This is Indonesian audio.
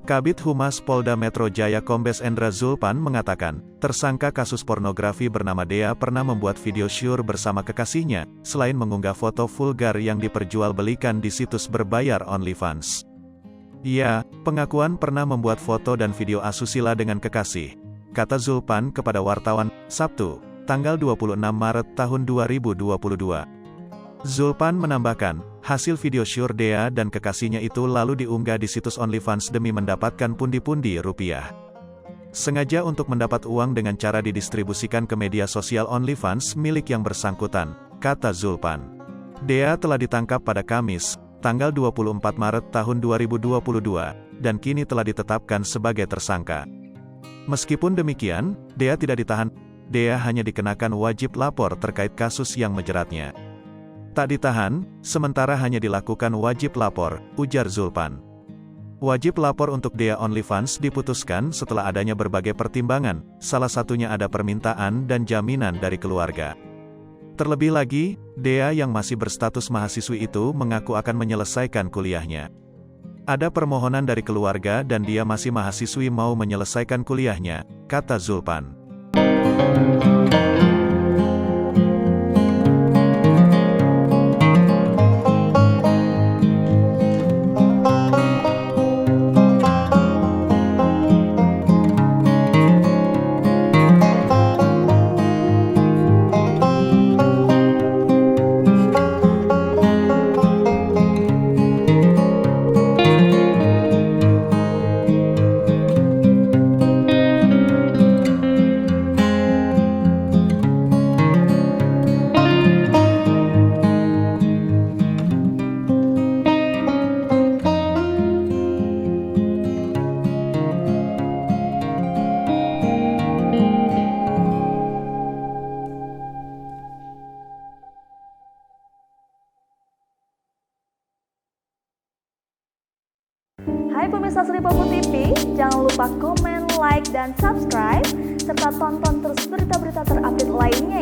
Kabid Humas Polda Metro Jaya Kombes Endra Zulpan mengatakan, tersangka kasus pornografi bernama Dea pernah membuat video syur bersama kekasihnya, selain mengunggah foto vulgar yang diperjualbelikan di situs berbayar OnlyFans. Ia, pengakuan pernah membuat foto dan video asusila dengan kekasih, kata Zulpan kepada wartawan, Sabtu, tanggal 26 Maret tahun 2022. Zulpan menambahkan, hasil video syur Dea dan kekasihnya itu lalu diunggah di situs OnlyFans demi mendapatkan pundi-pundi rupiah. Sengaja untuk mendapat uang dengan cara didistribusikan ke media sosial OnlyFans milik yang bersangkutan, kata Zulpan. Dea telah ditangkap pada Kamis, tanggal 24 Maret tahun 2022, dan kini telah ditetapkan sebagai tersangka. Meskipun demikian, Dea tidak ditahan. Dea hanya dikenakan wajib lapor terkait kasus yang menjeratnya. Tak ditahan, sementara hanya dilakukan wajib lapor, ujar Zulpan. Wajib lapor untuk Dea OnlyFans diputuskan setelah adanya berbagai pertimbangan, salah satunya ada permintaan dan jaminan dari keluarga. Terlebih lagi, Dea yang masih berstatus mahasiswi itu mengaku akan menyelesaikan kuliahnya. Ada permohonan dari keluarga dan dia masih mahasiswi mau menyelesaikan kuliahnya, kata Zulpan. Hai pemirsa Sri Popo TV, jangan lupa komen, like, dan subscribe, serta tonton terus berita-berita terupdate lainnya